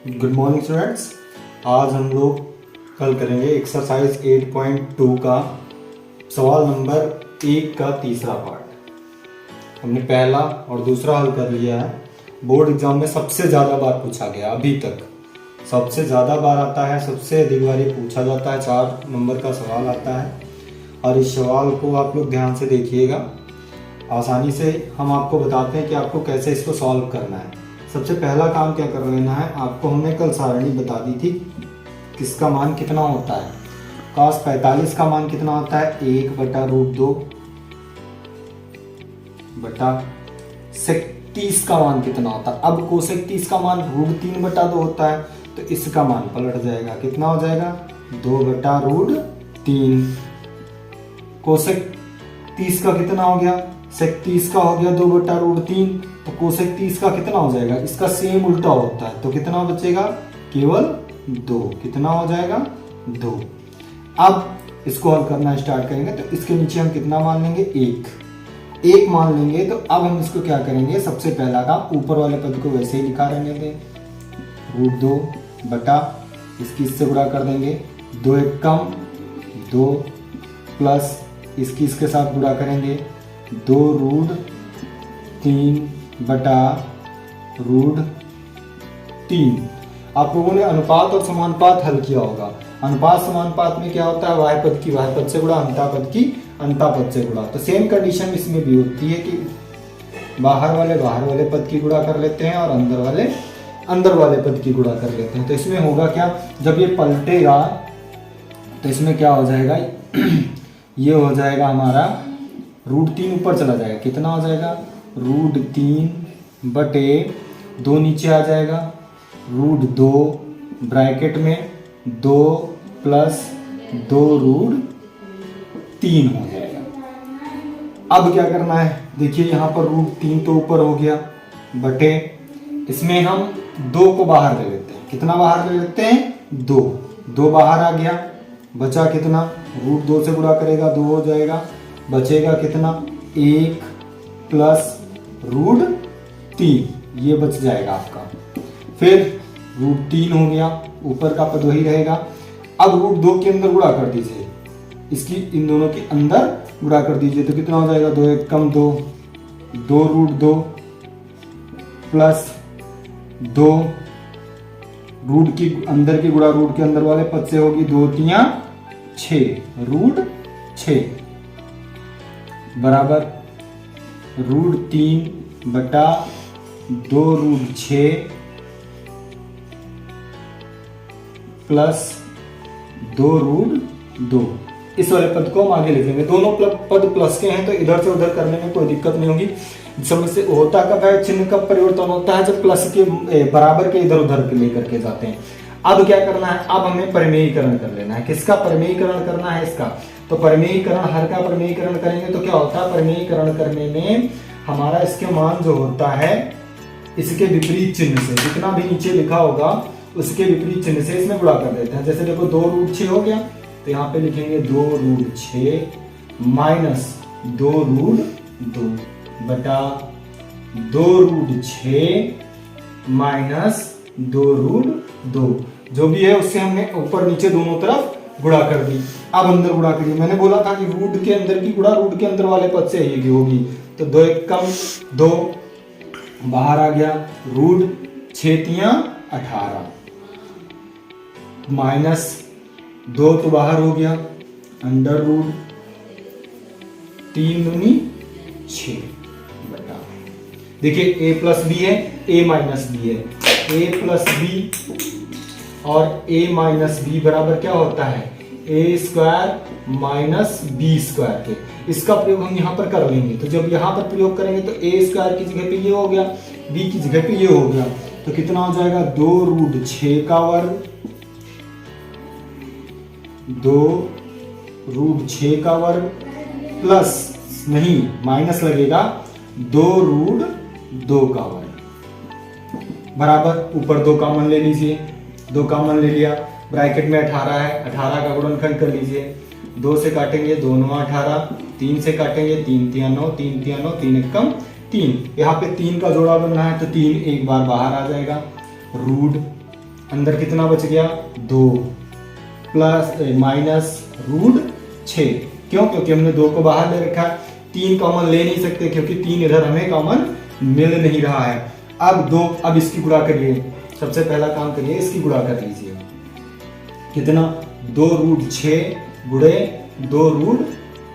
Good morning students. आज हम लोग कल करेंगे एक्सरसाइज 8.2 का सवाल नंबर 1 का तीसरा पार्ट। हमने पहला और दूसरा हल कर लिया है। बोर्ड एग्जाम में सबसे ज़्यादा बार पूछा गया, अभी तक सबसे ज़्यादा बार आता है, सबसे अधिक बार पूछा जाता है। 4 नंबर का सवाल आता है और इस सवाल को आप लोग ध्यान से देखिएगा। आसानी से हम आपको बताते हैं कि आपको कैसे इसको सॉल्व करना है। सबसे पहला काम क्या कर लेना है, आपको हमने कल सारणी बता दी थी किसका मान कितना होता है। cos 45 का मान कितना होता है, 1/√2 बटा sec 30 का मान कितना होता है। अब कोसेक 30 का मान √3/2 होता है, तो इसका मान पलट जाएगा, कितना हो जाएगा 2/√3। कोसेक 30 का कितना हो गया, सेक 30 का हो गया 2/√3, तो कोसेक 30 का कितना हो जाएगा, इसका सेम उल्टा होता है, तो कितना बचेगा केवल 2। कितना हो जाएगा 2। अब इसको हल करना स्टार्ट करेंगे, तो इसके नीचे हम कितना मान लेंगे, 1 मान लेंगे। तो अब हम इसको क्या करेंगे, सबसे पहला काम ऊपर वाले पद को वैसे ही लिखा रहने दें, √2 बटा इसकी इससे गुणा कर देंगे, 2 1 कम 2 प्लस इसकी इसके साथ गुणा करेंगे 2√3 बटा √3। आप लोगों ने अनुपात और समानुपात हल किया होगा। अनुपात समानुपात में क्या होता है, वाय पद की वाय पद से गुणा, अंता पद की अंता पद से गुणा। तो सेम कंडीशन इसमें भी होती है कि बाहर वाले पद की गुणा कर लेते हैं और अंदर वाले पद की गुणा कर लेते हैं। तो इसमें होगा क्या, जब ये पलटेगा तो इसमें क्या हो जाएगा ये हो जाएगा हमारा √3 ऊपर चला जाएगा, कितना हो जाएगा √3 बटे 2 नीचे आ जाएगा, √2 ब्रैकेट में 2 प्लस 2√3 हो जाएगा। अब क्या करना है, देखिए यहाँ पर √3 तो ऊपर हो गया, बटे इसमें हम 2 को बाहर ले लेते हैं। कितना बाहर ले लेते हैं, 2 बाहर आ गया, बचा कितना, √2 से गुणा करेगा 2 हो जाएगा, बचेगा कितना 1 प्लस √3, ये बच जाएगा आपका। फिर √3 हो गया, ऊपर का पद वही रहेगा। अब √2 के अंदर गुणा कर दीजिए, इसकी इन दोनों के अंदर गुणा कर दीजिए, तो कितना हो जाएगा 2 1 कम 2 2√2 प्लस 2 रूट की अंदर की गुणा रूट के अंदर वाले पद से होगी, 2 3 6 √6 बराबर √3 बटा 2√6 प्लस 2√2। इस वाले पद को हम आगे लिखेंगे। दोनों पद प्लस के हैं, तो इधर से उधर करने में कोई दिक्कत नहीं होगी। समझ से होता कब है, चिन्ह का परिवर्तन होता है जब प्लस के बराबर के इधर उधर लेकर के जाते हैं। अब क्या करना है, अब हमें परिमेयीकरण कर लेना है। किसका परिमेयीकरण करना है, इसका। तो परिमेयीकरण, हर का परिमेयीकरण करेंगे तो क्या होता है, परिमेयीकरण करने में हमारा इसके मान जो होता है इसके विपरीत चिन्ह से, जितना भी नीचे लिखा होगा उसके विपरीत चिन्ह से इसमें गुणा कर देते हैं। जैसे देखो 2√6 हो गया, तो यहाँ पे लिखेंगे 2√6 माइनस 2√2 बटा 2√6 माइनस 2√2, जो भी है उससे हमने ऊपर नीचे दोनों तरफ गुणा कर दी। अब अंदर गुणा करिए, मैंने बोला था कि रूट के अंदर की गुणा रूट के अंदर वाले पद से ही होगी, तो 2 1 कम 2 बाहर आ गया, √6 3 18 माइनस 2 तो बाहर हो गया, अंडर रूट 3 दूनी 6 बटा, देखिए a प्लस बी है, a माइनस बी है, a प्लस बी और a माइनस बी बराबर क्या होता है, a² माइनस b² के। इसका प्रयोग हम यहाँ पर कर लेंगे, तो जब यहाँ पर प्रयोग करेंगे तो a² की जगह पे ये हो गया, b की जगह पे ये हो गया, तो कितना हो जाएगा 2√6 का वर्ग, 2√6 का वर्ग प्लस नहीं माइनस लगेगा 2√2 का वर्ग बराबर, ऊपर 2 कॉमन ले लीजिए, 2 कॉमन ले लिया, ब्रैकेट में 18 है, 18 का गुणनखंड कर लीजिए, 2 से काटेंगे 2 9 18, 3 से काटेंगे 3 3 9 3 3 9 3 1 कम 3, यहाँ पे 3 का जोड़ा बनना है तो 3 एक बार बाहर आ जाएगा, रूट अंदर कितना बच गया 2 प्लस माइनस रूट 6। क्यों? क्योंकि हमने 2 को बाहर ले रखा है, 3 कॉमन ले नहीं सकते क्योंकि 3 इधर हमें कॉमन मिल नहीं रहा है। अब इसकी गुणा करिए, सबसे पहला काम करिए, इसकी गुणा कर लीजिए। कितना 2 रूट 6 गुणे 2 रूट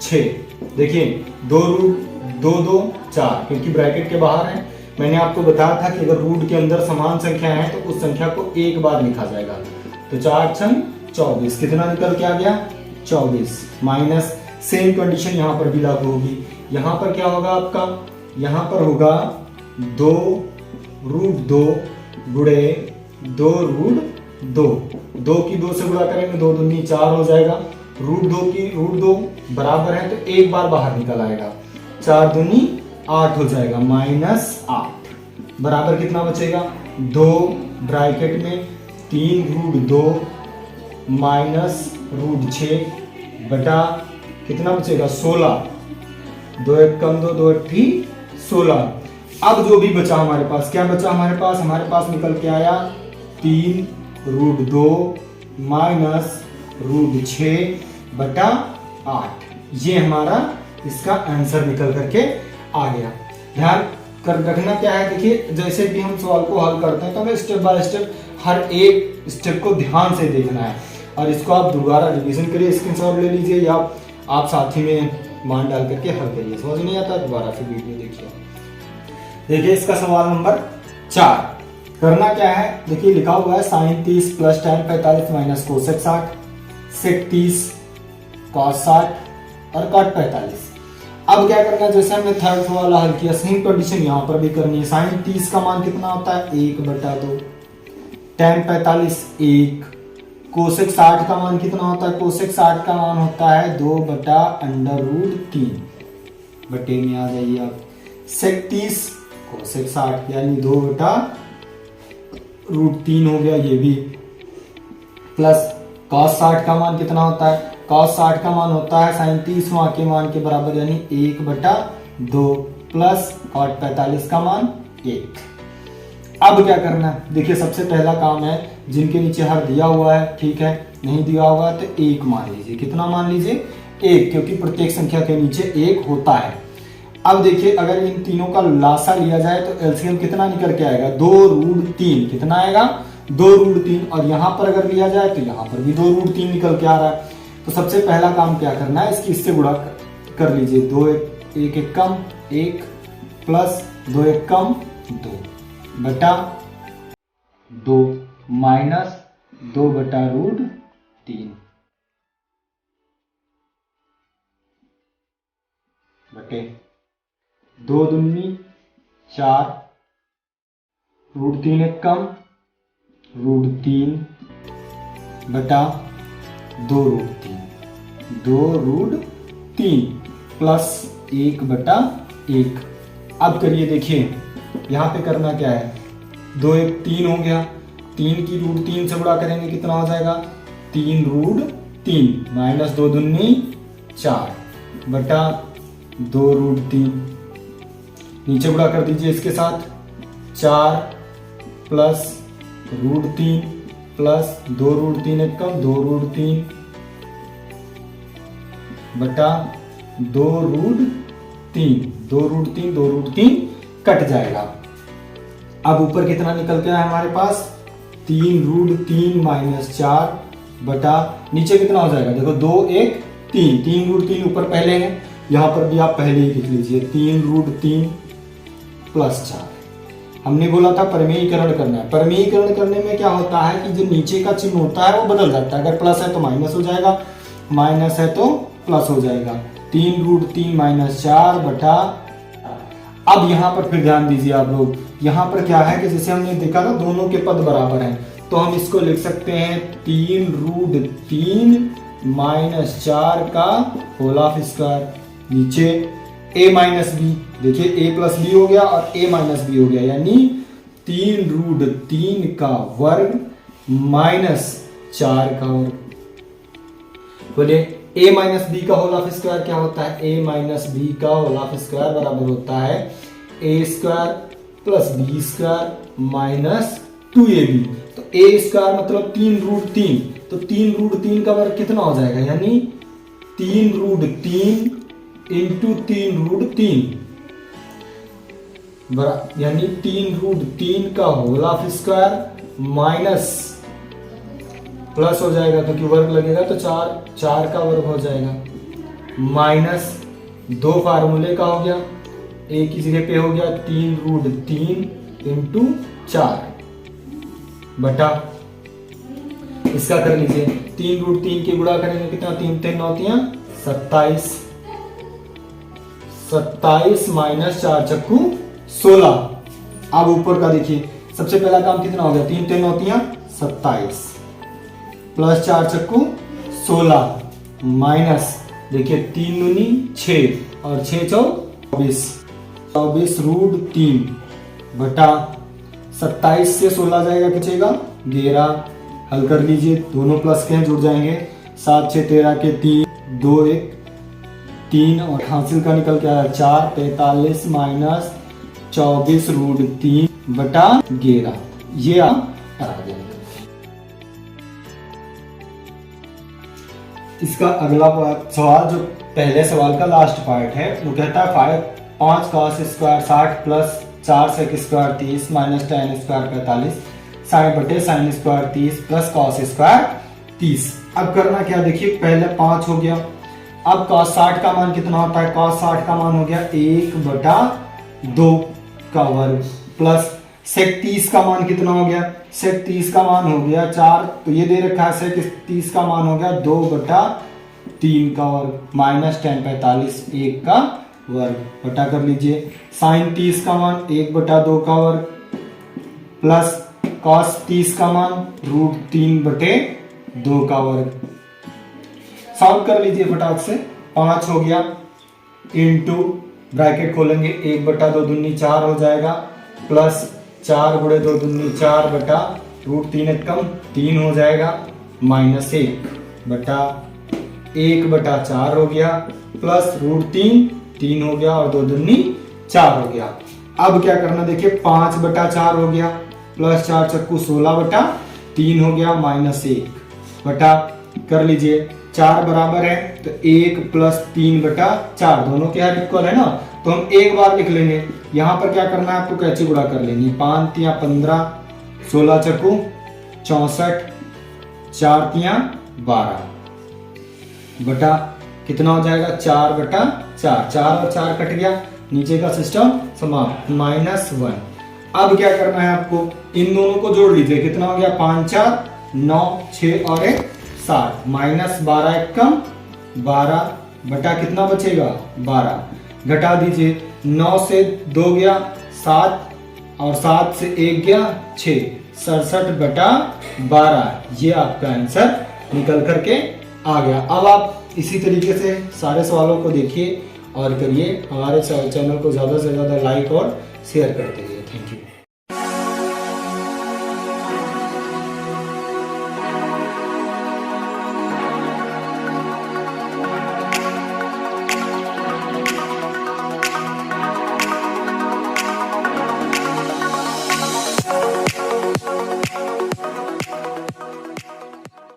6। देखिए 2 रूट 2 2 4 क्योंकि ब्रैकेट के बाहर है। मैंने आपको बताया था कि अगर रूट के अंदर समान संख्या है तो उस संख्या को एक बार लिखा जाएगा। तो 4 छंग 24, कितना निकल के आ गया 24। माइनस सेम कंडीशन यहाँ पर भी लागू होगी। यहाँ पर क्या होगा आपका, यहाँ पर होगा 2 रूट 2 गुणे 2 रूट 2। 2 की 2 से गुणा करेंगे, 2 दूनी 4 हो जाएगा। रूट 2 की रूट 2 बराबर है तो एक बार बाहर निकल आएगा, 4 दूनी 8 हो जाएगा, माइनस 8 बराबर कितना बचेगा 2 ब्रैकेट में 3 रूट 2 माइनस रूट 6 बटा कितना बचेगा 16। 2 एक कम 2, 2 अट्ठी 16। अब जो भी बचा हमारे पास, क्या बचा हमारे पास निकल के आया 3 रूट 2 माइनस रूट 6 बटा 8। ये हमारा इसका आंसर निकल करके आ गया। ध्यान कर रखना क्या है, देखिए जैसे भी हम सवाल को हल करते हैं तो हमें स्टेप बाय स्टेप हर एक स्टेप को ध्यान से देखना है। और इसको आप दोबारा रिवीजन करिए, स्क्रीनशॉट ले लीजिए या आप साथी में मान डाल करके हल करिए। समझ नहीं आता दोबारा से वीडियो देखिए। देखिए इसका सवाल नंबर 4 करना क्या है, देखिए लिखा हुआ है sine 30 plus tan 45 minus cosec 60, sec 30 cos 60 और कॉट 45। अब क्या करना है, जैसे हमने थर्ड वाला हल किया सेम कंडीशन यहाँ पर भी करनी है। साइन 30 का मान कितना होता है 1/2, tan 45 1, कोसेक 60 का मान कितना होता है, कोसेक 60 का मान होता है 2/√3। बटे में आ जाइए आप, सेक 30 कोसेक 60 यानी 2/√3 हो गया ये भी, प्लस कॉस 60 का मान कितना होता है, कॉस 60 का मान होता है साइन 30 के मान के बराबर यानी 1/2 प्लस कॉट 45 का मान 1। अब क्या करना है, देखिए सबसे पहला काम है जिनके नीचे हर दिया हुआ है, ठीक है, नहीं दिया हुआ तो 1 मान लीजिए। कितना मान लीजिए 1, क्योंकि प्रत्येक संख्या के नीचे 1 होता है। अब देखिए अगर इन तीनों का लासा लिया जाए तो एलसीएम कितना निकल के आएगा 2√3। कितना आएगा 2√3। और यहां पर अगर लिया जाए तो यहां पर भी 2√3 निकल के आ रहा है। तो सबसे पहला काम क्या करना है, इसकी इससे गुणा कर लीजिए। 2 1 1 कम 1 प्लस 2 1 कम 2 बटा 2 माइनस 2/√3 बटे 2 दूनी 4, √3 1 कम √3 बटा 2√3 प्लस 1/1। अब करिए, देखिए यहाँ पे करना क्या है, 2 1 3 हो गया, 3 की √3 से गुणा करेंगे कितना हो जाएगा 3√3 माइनस 2 दूनी 4 बटा 2√3। नीचे गुणा कर दीजिए इसके साथ, 4 प्लस √3 प्लस 2√3 एक कम 2√3 बटा 2√3 कट जाएगा। अब ऊपर कितना निकल के आया हमारे पास 3√3 माइनस 4 बटा नीचे कितना हो जाएगा, देखो 2 1 3, 3√3 ऊपर पहले है, यहां पर भी आप पहले ही लिख लीजिए 3√3 प्लस 4। हमने बोला था परिमेयीकरण करना है। परिमेयीकरण करने में क्या होता है कि जो नीचे का चिन्ह होता है वो बदल जाता है, अगर प्लस है तो माइनस हो जाएगा, माइनस है तो प्लस हो जाएगा। 3√3 माइनस 4 बटा। अब यहाँ पर फिर ध्यान दीजिए आप लोग, यहाँ पर क्या है कि जैसे हमने देखा था दोनों के पद बराबर हैं, तो हम इसको लिख सकते हैं 3√3 माइनस 4 का होल ऑफ स्क्वायर, नीचे a माइनस बी, देखिए a प्लस बी हो गया और a माइनस बी हो गया, यानी 3√3 का वर्ग माइनस 4 का वर्ग। बोलिए a माइनस बी का होल ऑफ स्क्वायर क्या होता है, a माइनस बी का होल ऑफ स्क्वायर बराबर होता है a square plus B square minus 2ab। तो ए स्क्वायर मतलब 3√3, तो 3√3 का वर्ग कितना हो जाएगा, यानी 3√3 इंटू 3√3, यानी 3√3 का whole of square minus plus हो जाएगा क्योंकि वर्ग लगेगा तो 4 का वर्ग हो जाएगा, माइनस 2 फार्मूले का हो गया, एक की जगह पे हो गया 3√3 इंटू 4 बटा, इसका कर लीजिए 3√3 के गुणा करेंगे कितना, 3 3 9 27, 27 माइनस 4 चक्कू 16। अब ऊपर का देखिए, सबसे पहला काम कितना हो गया, 3 3 9 27 प्लस 4 चक्कू 16 माइनस देखिए 3 दूनी 6 और 6 24, 24√3 बटा 27 से 16 जाएगा, बचेगा 11। हल कर लीजिए, दोनों प्लस के हैं जुड़ जाएंगे, 7 6 13 के 3 2 1 3 और हासिल का निकल के आया 4, 43 माइनस 24√3 बटा 11, ये आप करा देंगे। इसका अगला सवाल जो पहले सवाल का लास्ट पार्ट है वो कहता है 5 cos square 60 plus 4 sec square 30 minus tan square 45 60 बटे sin square 30 plus cos square 30। अब करना क्या, देखिए पहले 5 हो गया, अब cos 60 का मान कितना होता है, cos 60 का मान हो गया 1/2 का वर्ग प्लस sec 30 का मान कितना हो गया, sec 30 का मान हो गया 4, तो ये दे रखा है sec 30 का मान हो गया 2/3 का वर्ग माइनस tan 45 1 का वर्ग बटा कर लीजिए sin 30 का मान 1/2 का वर्ग प्लस cos 30 का मान √3/2 का वर्ग। सॉल्व कर लीजिए फटाक से, 5 हो गया इंटू ब्रैकेट खोलेंगे 1/2 दूनी 4 हो जाएगा प्लस 4 गुणे 2 दूनी 4 बटा √3 कम 3 हो जाएगा माइनस 1 बटा 1/4 हो गया प्लस √3 3 हो गया और 2 दूनी 4 हो गया। अब क्या करना, देखिए 5/4 हो गया प्लस 4 चक्कू 16/3 हो गया माइनस 1 बटा कर लीजिए 4 बराबर है तो 1 प्लस 3/4 दोनों के हर इक्वल है ना, तो हम एक बार लिख लेंगे। यहाँ पर क्या करना है आपको, कैची गुणा कर लेनी, 5 3 15 16 चक्कू 64 4 3 12 बटा कितना हो जाएगा 4/4, 4 और 4 कट गया, नीचे का सिस्टम समाप्त -1। अब क्या करना है आपको, इन दोनों को जोड़ लीजिए, कितना हो गया 5 4 9 6 और 1 7 माइनस 12 कम 12 बटा कितना बचेगा 12, घटा दीजिए 9 से 2 गया 7 और 7 से 1 गया 6, 67/12, ये आपका आंसर निकल करके आ गया। अब आप इसी तरीके से सारे सवालों को देखिए और करिए, हमारे चैनल को ज़्यादा से ज़्यादा लाइक और शेयर करते रहिए।